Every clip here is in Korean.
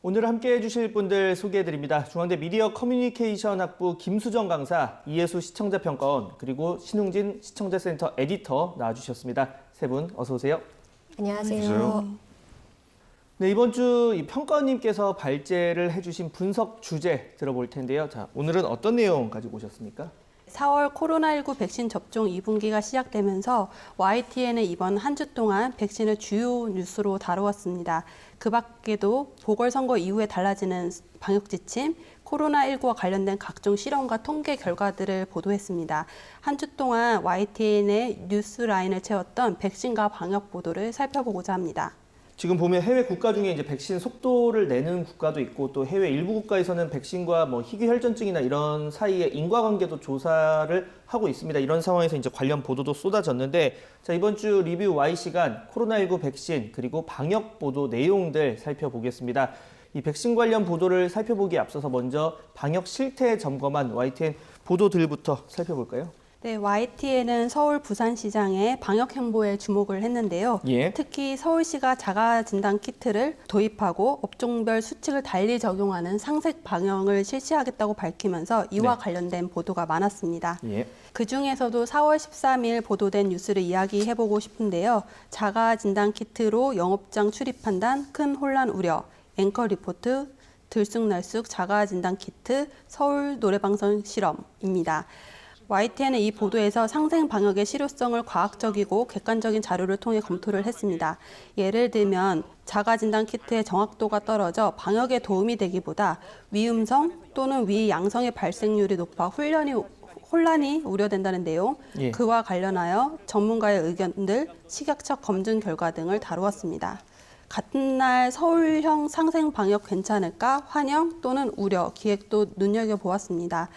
오늘 함께 해주실 분들 소개해드립니다. 중앙대 미디어 커뮤니케이션 학부 김수정 강사, 이예수 시청자평가원, 그리고 신웅진 시청자센터 에디터 나와주셨습니다. 세 분 어서 오세요. 안녕하세요. 네, 이번 주 이 평가원님께서 발제를 해주신 분석 주제 들어볼 텐데요. 자, 오늘은 어떤 내용 가지고 오셨습니까? 4월 코로나19 백신 접종 2분기가 시작되면서 YTN은 이번 한 주 동안 백신을 주요 뉴스로 다루었습니다. 그 밖에도 보궐선거 이후에 달라지는 방역 지침, 코로나19와 관련된 각종 실험과 통계 결과들을 보도했습니다. 한 주 동안 YTN의 뉴스 라인을 채웠던 백신과 방역 보도를 살펴보고자 합니다. 지금 보면 해외 국가 중에 이제 백신 속도를 내는 국가도 있고 또 해외 일부 국가에서는 백신과 뭐 희귀 혈전증이나 이런 사이의 인과관계도 조사를 하고 있습니다. 이런 상황에서 이제 관련 보도도 쏟아졌는데, 자, 이번 주 리뷰 Y 시간 코로나19 백신 그리고 방역 보도 내용들 살펴보겠습니다. 이 백신 관련 보도를 살펴보기에 앞서서 먼저 방역 실태 점검한 YTN 보도들부터 살펴볼까요? 네, YTN은 서울 부산시장의 방역 행보에 주목을 했는데요. 특히 서울시가 자가진단 키트를 도입하고 업종별 수칙을 달리 적용하는 상색 방역을 실시하겠다고 밝히면서 이와 관련된 보도가 많았습니다. 그중에서도 4월 13일 보도된 뉴스를 이야기해보고 싶은데요. 자가진단 키트로 영업장 출입 판단, 큰 혼란 우려, 앵커 리포트, 들쑥날쑥 자가진단 키트, 서울 노래방송 실험입니다. YTN은 이 보도에서 상생 방역의 실효성을 과학적이고 객관적인 자료를 통해 검토를 했습니다. 예를 들면 자가진단 키트의 정확도가 떨어져 방역에 도움이 되기보다 위음성 또는 위양성의 발생률이 높아 혼란이 우려된다는 내용, 그와 관련하여 전문가의 의견들, 식약처 검증 결과 등을 다루었습니다. 같은 날 서울형 상생 방역 괜찮을까? 환영 또는 우려, 기획도 눈여겨보았습니다.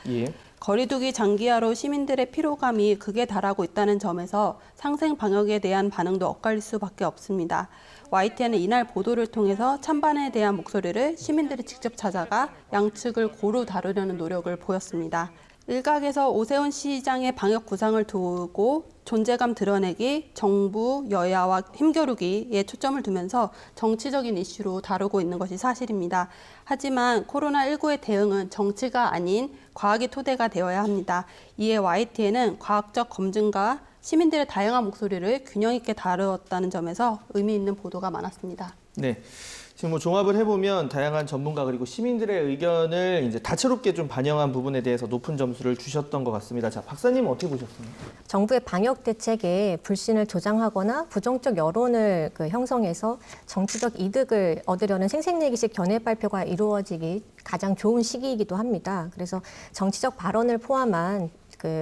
거리두기 장기화로 시민들의 피로감이 극에 달하고 있다는 점에서 상생 방역에 대한 반응도 엇갈릴 수밖에 없습니다. YTN은 이날 보도를 통해서 찬반에 대한 목소리를 시민들이 직접 찾아가 양측을 고루 다루려는 노력을 보였습니다. 일각에서 오세훈 시장의 방역 구상을 두고 존재감 드러내기, 정부, 여야와 힘겨루기에 초점을 두면서 정치적인 이슈로 다루고 있는 것이 사실입니다. 하지만 코로나19의 대응은 정치가 아닌 과학이 토대가 되어야 합니다. 이에 YTN은 과학적 검증과 시민들의 다양한 목소리를 균형 있게 다루었다는 점에서 의미 있는 보도가 많았습니다. 네. 지금 뭐 종합을 해보면 다양한 전문가 그리고 시민들의 의견을 이제 다채롭게 좀 반영한 부분에 대해서 높은 점수를 주셨던 것 같습니다. 자, 박사님은 어떻게 보셨습니까? 정부의 방역 대책에 불신을 조장하거나 부정적 여론을 형성해서 정치적 이득을 얻으려는 생색내기식 견해 발표가 이루어지기 가장 좋은 시기이기도 합니다. 그래서 정치적 발언을 포함한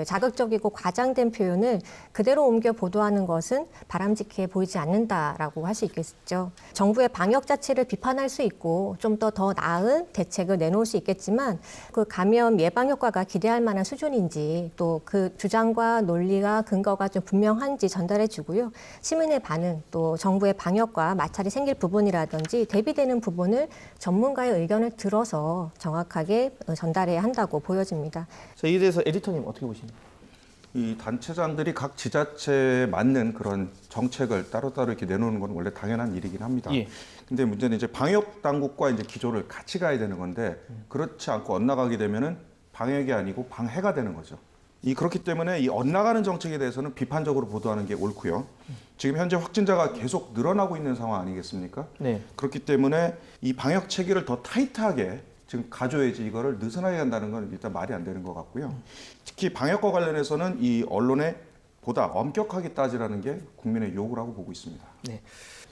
자극적이고 과장된 표현을 그대로 옮겨 보도하는 것은 바람직해 보이지 않는다라고 할 수 있겠죠. 정부의 방역 자체를 비판할 수 있고 좀 더 나은 대책을 내놓을 수 있겠지만 그 감염 예방 효과가 기대할 만한 수준인지 또 그 주장과 논리가 근거가 좀 분명한지 전달해 주고요. 시민의 반응 또 정부의 방역과 마찰이 생길 부분이라든지 대비되는 부분을 전문가의 의견을 들어서 정확하게 전달해야 한다고 보여집니다. 자, 이에 대해서 에디터님 어떻게 보십니까? 이 단체장들이 각 지자체에 맞는 그런 정책을 따로따로 이렇게 내놓는 건 원래 당연한 일이긴 합니다. 근데 문제는 이제 방역 당국과 이제 기조를 같이 가야 되는 건데 그렇지 않고 엇나가게 되면은 방역이 아니고 방해가 되는 거죠. 그렇기 때문에 이 엇나가는 정책에 대해서는 비판적으로 보도하는 게 옳고요. 지금 현재 확진자가 계속 늘어나고 있는 상황 아니겠습니까? 그렇기 때문에 이 방역 체계를 더 타이트하게 지금 가져야지 이거를 느슨하게 한다는 건 일단 말이 안 되는 것 같고요. 특히 방역과 관련해서는 이 언론에 보다 엄격하게 따지라는 게 국민의 요구라고 보고 있습니다. 네.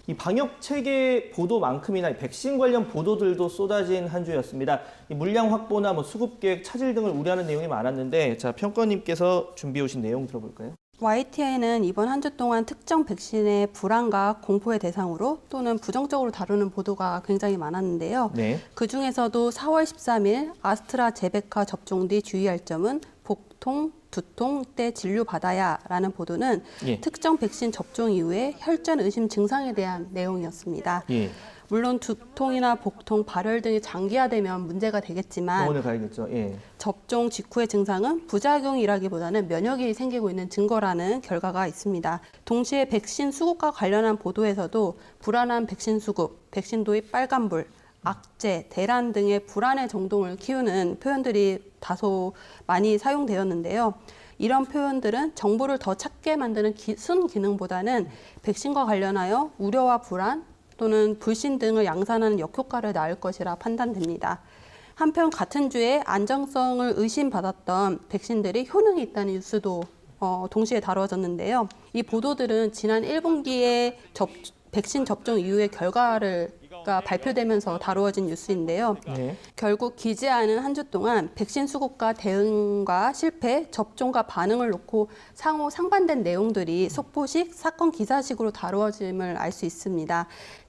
이 방역 체계 보도만큼이나 백신 관련 보도들도 쏟아진 한 주였습니다. 이 물량 확보나 뭐 수급 계획 차질 등을 우려하는 내용이 많았는데, 자, 평가님께서 준비해 오신 내용 들어볼까요? YTN은 이번 한 주 동안 특정 백신의 불안과 공포의 대상으로 또는 부정적으로 다루는 보도가 굉장히 많았는데요. 그중에서도 4월 13일 아스트라제네카 접종 뒤 주의할 점은 복통, 두통 때 진료받아야 라는 보도는 특정 백신 접종 이후에 혈전 의심 증상에 대한 내용이었습니다. 물론 두통이나 복통, 발열 등이 장기화되면 문제가 되겠지만 병원에 가야겠죠. 접종 직후의 증상은 부작용이라기보다는 면역이 생기고 있는 증거라는 결과가 있습니다. 동시에 백신 수급과 관련한 보도에서도 불안한 백신 수급, 백신 도입 빨간불, 악재, 대란 등의 불안의 정동을 키우는 표현들이 다소 많이 사용되었는데요. 이런 표현들은 정보를 더 찾게 만드는 순기능보다는 백신과 관련하여 우려와 불안 또는 불신 등을 양산하는 역효과를 낳을 것이라 판단됩니다. 한편 같은 주에 안정성을 의심받았던 백신들이 효능이 있다는 뉴스도 동시에 다뤄졌는데요. 이 보도들은 지난 1분기에 백신 접종 이후의 결과가 발표되면서 다루어진 뉴스인데요. 네. 결국 기지 않은 한 주 동안 백신 수급과 대응과 실패, 접종과 반응을 놓고 상호 상반된 내용들이 속보식, 사건 기사식으로 다루어짐을 알 수 있습니다.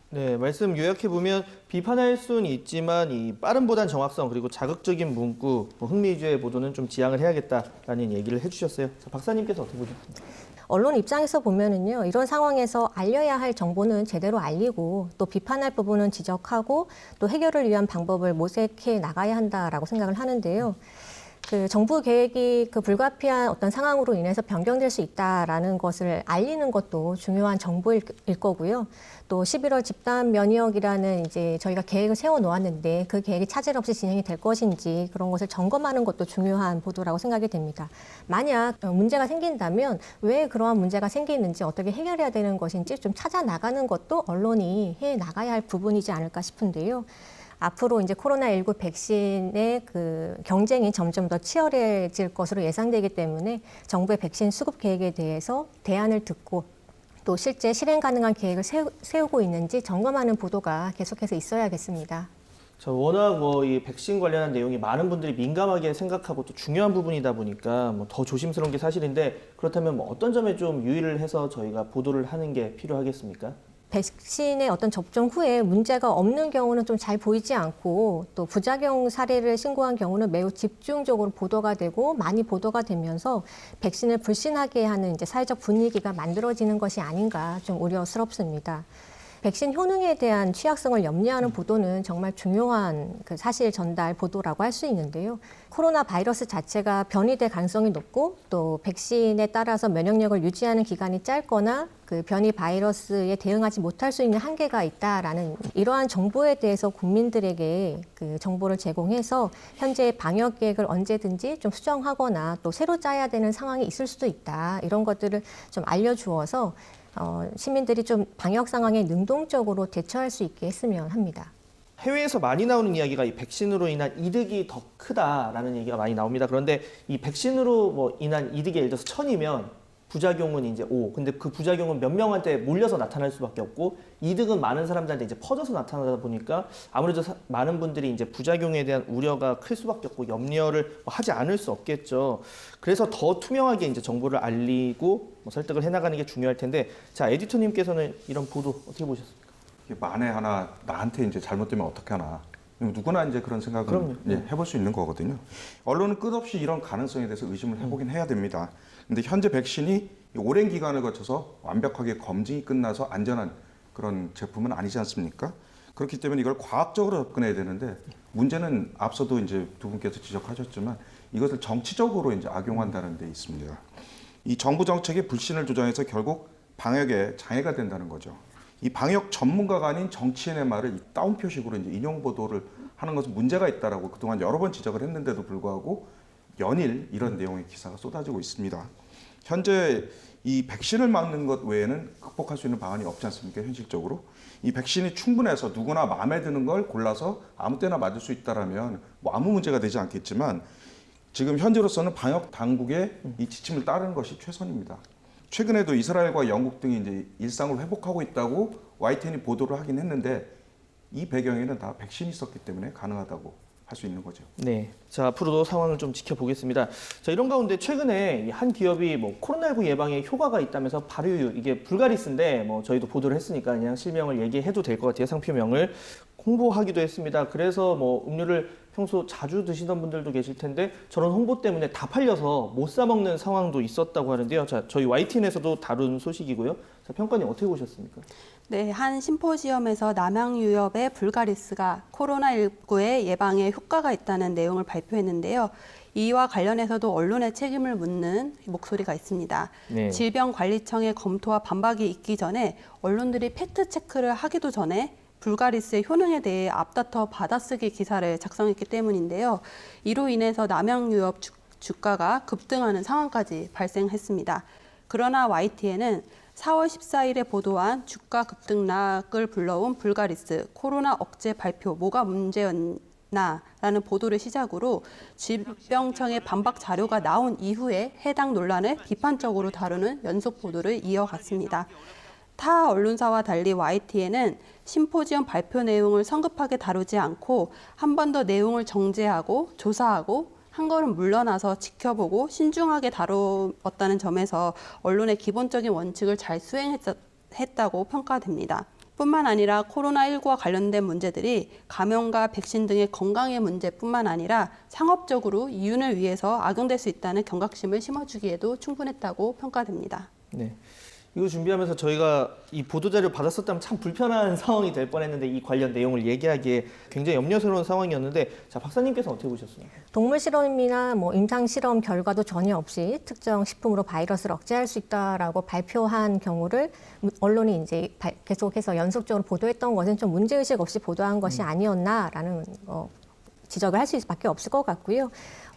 네, 말씀 요약해보면 비판할 수는 있지만 이 빠름보단 정확성 그리고 자극적인 문구, 흥미 위주의 보도는 좀 지양을 해야겠다라는 얘기를 해주셨어요. 자, 박사님께서 어떻게 보셨습니까? 언론 입장에서 보면은요, 이런 상황에서 알려야 할 정보는 제대로 알리고 또 비판할 부분은 지적하고 또 해결을 위한 방법을 모색해 나가야 한다라고 생각을 하는데요. 그 정부 계획이 그 불가피한 어떤 상황으로 인해서 변경될 수 있다라는 것을 알리는 것도 중요한 정보일 거고요. 또 11월 집단 면역이라는 이제 저희가 계획을 세워 놓았는데 그 계획이 차질 없이 진행이 될 것인지 그런 것을 점검하는 것도 중요한 보도라고 생각이 됩니다. 만약 문제가 생긴다면 왜 그러한 문제가 생기는지 어떻게 해결해야 되는 것인지 좀 찾아 나가는 것도 언론이 해 나가야 할 부분이지 않을까 싶은데요. 앞으로 이제 코로나19 백신의 그 경쟁이 점점 더 치열해질 것으로 예상되기 때문에 정부의 백신 수급 계획에 대해서 대안을 듣고 또 실제 실행 가능한 계획을 세우고 있는지 점검하는 보도가 계속해서 있어야겠습니다. 워낙 이 백신 관련한 내용이 많은 분들이 민감하게 생각하고 또 중요한 부분이다 보니까 더 조심스러운 게 사실인데 그렇다면 어떤 점에 좀 유의를 해서 저희가 보도를 하는 게 필요하겠습니까? 백신의 어떤 접종 후에 문제가 없는 경우는 좀 잘 보이지 않고 또 부작용 사례를 신고한 경우는 매우 집중적으로 보도가 되고 많이 보도가 되면서 백신을 불신하게 하는 이제 사회적 분위기가 만들어지는 것이 아닌가 좀 우려스럽습니다. 백신 효능에 대한 취약성을 염려하는 보도는 정말 중요한 그 사실 전달 보도라고 할 수 있는데요. 코로나 바이러스 자체가 변이될 가능성이 높고 또 백신에 따라서 면역력을 유지하는 기간이 짧거나 그 변이 바이러스에 대응하지 못할 수 있는 한계가 있다라는 이러한 정보에 대해서 국민들에게 그 정보를 제공해서 현재 방역 계획을 언제든지 좀 수정하거나 또 새로 짜야 되는 상황이 있을 수도 있다. 이런 것들을 좀 알려주어서 시민들이 좀 방역 상황에 능동적으로 대처할 수 있게 했으면 합니다. 해외에서 많이 나오는 이야기가 이 백신으로 인한 이득이 더 크다라는 얘기가 많이 나옵니다. 그런데 이 백신으로 인한 이득이 예를 들어서 1000이면 부작용은 이제 5. 근데 그 부작용은 몇 명한테 몰려서 나타날 수밖에 없고 이득은 많은 사람들한테 이제 퍼져서 나타나다 보니까 아무래도 많은 분들이 이제 부작용에 대한 우려가 클 수밖에 없고 염려를 하지 않을 수 없겠죠. 그래서 더 투명하게 이제 정보를 알리고 설득을 해나가는 게 중요할 텐데, 자, 에디터님께서는 이런 보도 어떻게 보셨습니까? 이게 만에 하나 나한테 이제 잘못되면 어떻게 하나. 누구나 이제 그런 생각을 해볼 수 있는 거거든요. 언론은 끝없이 이런 가능성에 대해서 의심을 해보긴 해야 됩니다. 근데 현재 백신이 오랜 기간을 거쳐서 완벽하게 검증이 끝나서 안전한 그런 제품은 아니지 않습니까? 그렇기 때문에 이걸 과학적으로 접근해야 되는데 문제는 앞서도 이제 두 분께서 지적하셨지만 이것을 정치적으로 이제 악용한다는 데 있습니다. 이 정부 정책의 불신을 조장해서 결국 방역에 장애가 된다는 거죠. 이 방역 전문가가 아닌 정치인의 말을 따옴표식으로 이제 인용 보도를 하는 것은 문제가 있다라고 그동안 여러 번 지적을 했는데도 불구하고 연일 이런 내용의 기사가 쏟아지고 있습니다. 현재 이 백신을 맞는 것 외에는 극복할 수 있는 방안이 없지 않습니까? 현실적으로 이 백신이 충분해서 누구나 마음에 드는 걸 골라서 아무 때나 맞을 수 있다라면 아무 문제가 되지 않겠지만 지금 현재로서는 방역 당국의 이 지침을 따르는 것이 최선입니다. 최근에도 이스라엘과 영국 등이 이제 일상을 회복하고 있다고 YTN이 보도를 하긴 했는데 이 배경에는 다 백신이 있었기 때문에 가능하다고 할 수 있는 거죠. 네, 자 앞으로도 상황을 좀 지켜보겠습니다. 자 이런 가운데 최근에 한 기업이 코로나19 예방에 효과가 있다면서 발효유 이게 불가리스인데 저희도 보도를 했으니까 그냥 실명을 얘기해도 될 것 같아요. 상표명을 홍보하기도 했습니다. 그래서 음료를 평소 자주 드시던 분들도 계실 텐데 저런 홍보 때문에 다 팔려서 못 사 먹는 상황도 있었다고 하는데요. 자 저희 YTN에서도 다룬 소식이고요. 자 평가님 어떻게 보셨습니까? 네, 한 심포지엄에서 남양유업의 불가리스가 코로나19의 예방에 효과가 있다는 내용을 발표했는데요. 이와 관련해서도 언론의 책임을 묻는 목소리가 있습니다. 네. 질병관리청의 검토와 반박이 있기 전에 언론들이 팩트체크를 하기도 전에 불가리스의 효능에 대해 앞다퉈 받아쓰기 기사를 작성했기 때문인데요. 이로 인해서 남양유업 주가가 급등하는 상황까지 발생했습니다. 그러나 YTN은 4월 14일에 보도한 주가 급등락을 불러온 불가리스 코로나 억제 발표 뭐가 문제였나라는 보도를 시작으로 질병청의 반박 자료가 나온 이후에 해당 논란을 비판적으로 다루는 연속 보도를 이어갔습니다. 타 언론사와 달리 YTN은 심포지엄 발표 내용을 성급하게 다루지 않고 한 번 더 내용을 정제하고 조사하고 한 걸음 물러나서 지켜보고 신중하게 다루었다는 점에서 언론의 기본적인 원칙을 잘 수행했다고 평가됩니다. 뿐만 아니라 코로나19와 관련된 문제들이 감염과 백신 등의 건강의 문제뿐만 아니라 상업적으로 이윤을 위해서 악용될 수 있다는 경각심을 심어주기에도 충분했다고 평가됩니다. 네. 이거 준비하면서 저희가 이 보도자료 받았었다면 참 불편한 상황이 될 뻔했는데 이 관련 내용을 얘기하기에 굉장히 염려스러운 상황이었는데 자 박사님께서 어떻게 보셨습니까? 동물 실험이나 임상 실험 결과도 전혀 없이 특정 식품으로 바이러스를 억제할 수 있다라고 발표한 경우를 언론이 이제 계속해서 연속적으로 보도했던 것은 좀 문제의식 없이 보도한 것이 아니었나라는 지적을 할 수밖에 없을 것 같고요.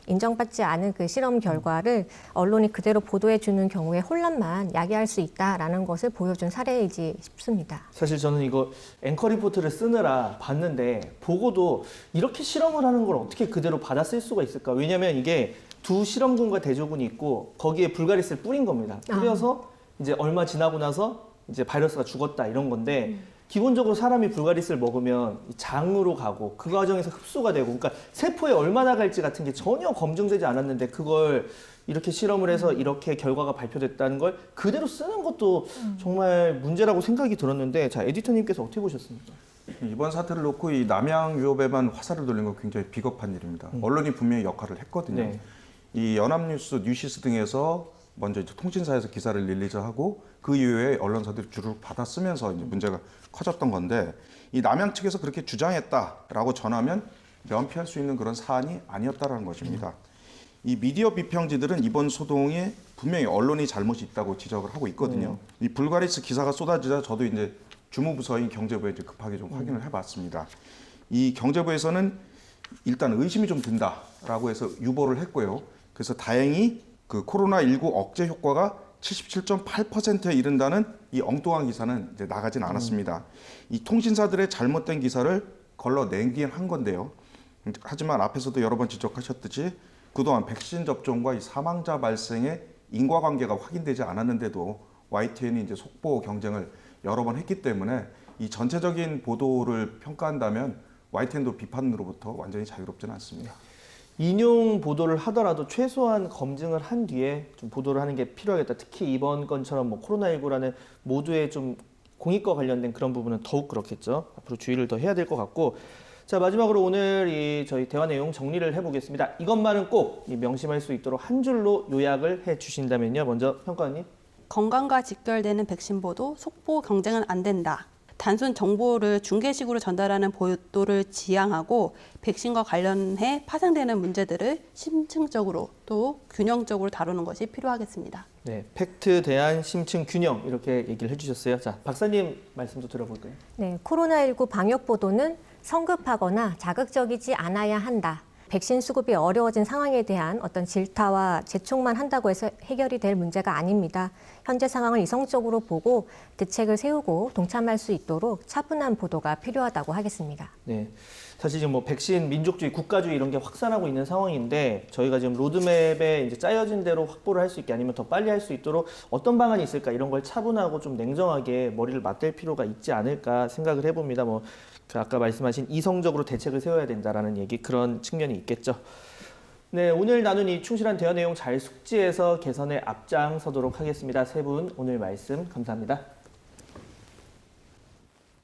인정받지 않은 그 실험 결과를 언론이 그대로 보도해 주는 경우에 혼란만 야기할 수 있다라는 것을 보여준 사례이지 싶습니다. 사실 저는 이거 앵커 리포트를 쓰느라 봤는데 보고도 이렇게 실험을 하는 걸 어떻게 그대로 받아 쓸 수가 있을까? 왜냐하면 이게 두 실험군과 대조군이 있고 거기에 불가리스를 뿌린 겁니다. 뿌려서 이제 얼마 지나고 나서 이제 바이러스가 죽었다 이런 건데 기본적으로 사람이 불가리스를 먹으면 장으로 가고 그 과정에서 흡수가 되고 그러니까 세포에 얼마나 갈지 같은 게 전혀 검증되지 않았는데 그걸 이렇게 실험을 해서 이렇게 결과가 발표됐다는 걸 그대로 쓰는 것도 정말 문제라고 생각이 들었는데 자 에디터님께서 어떻게 보셨습니까? 이번 사태를 놓고 이 남양유업에만 화살을 돌린 건 굉장히 비겁한 일입니다. 언론이 분명히 역할을 했거든요. 네. 이 연합뉴스, 뉴시스 등에서 먼저 이제 통신사에서 기사를 릴리즈하고 그 이후에 언론사들이 주를 받아 쓰면서 이제 문제가 커졌던 건데 이 남양 측에서 그렇게 주장했다라고 전하면 면피할 수 있는 그런 사안이 아니었다라는 것입니다. 이 미디어 비평지들은 이번 소동에 분명히 언론이 잘못이 있다고 지적을 하고 있거든요. 이 불가리스 기사가 쏟아지자 저도 이제 주무부서인 경제부에 이제 급하게 좀 확인을 해봤습니다. 이 경제부에서는 일단 의심이 좀 든다라고 해서 유보를 했고요. 그래서 다행히 그 코로나19 억제 효과가 77.8%에 이른다는 이 엉뚱한 기사는 이제 나가진 않았습니다. 이 통신사들의 잘못된 기사를 걸러내긴 한 건데요. 하지만 앞에서도 여러 번 지적하셨듯이 그동안 백신 접종과 이 사망자 발생의 인과관계가 확인되지 않았는데도 YTN이 이제 속보 경쟁을 여러 번 했기 때문에 이 전체적인 보도를 평가한다면 YTN도 비판으로부터 완전히 자유롭지는 않습니다. 인용 보도를 하더라도 최소한 검증을 한 뒤에 좀 보도를 하는 게 필요하겠다. 특히 이번 건처럼 코로나19라는 모두의 좀 공익과 관련된 그런 부분은 더욱 그렇겠죠. 앞으로 주의를 더 해야 될 것 같고. 자, 마지막으로 오늘 저희 대화 내용 정리를 해보겠습니다. 이것만은 꼭 명심할 수 있도록 한 줄로 요약을 해 주신다면요. 먼저 평가원님. 건강과 직결되는 백신 보도, 속보 경쟁은 안 된다. 단순 정보를 중계식으로 전달하는 보도를 지향하고 백신과 관련해 파생되는 문제들을 심층적으로 또 균형적으로 다루는 것이 필요하겠습니다. 네, 팩트, 대안, 심층, 균형 이렇게 얘기를 해주셨어요. 자, 박사님 말씀도 들어볼까요? 네, 코로나19 방역 보도는 성급하거나 자극적이지 않아야 한다. 백신 수급이 어려워진 상황에 대한 어떤 질타와 재촉만 한다고 해서 해결이 될 문제가 아닙니다. 현재 상황을 이성적으로 보고 대책을 세우고 동참할 수 있도록 차분한 보도가 필요하다고 하겠습니다. 네, 사실 지금 백신 민족주의, 국가주의 이런 게 확산하고 있는 상황인데 저희가 지금 로드맵에 이제 짜여진 대로 확보를 할 수 있게 아니면 더 빨리 할 수 있도록 어떤 방안이 있을까 이런 걸 차분하고 좀 냉정하게 머리를 맞댈 필요가 있지 않을까 생각을 해봅니다. 아까 말씀하신 이성적으로 대책을 세워야 된다라는 얘기 그런 측면이 있겠죠. 네, 오늘 나눈 이 충실한 대화 내용 잘 숙지해서 개선에 앞장서도록 하겠습니다. 세 분 오늘 말씀 감사합니다.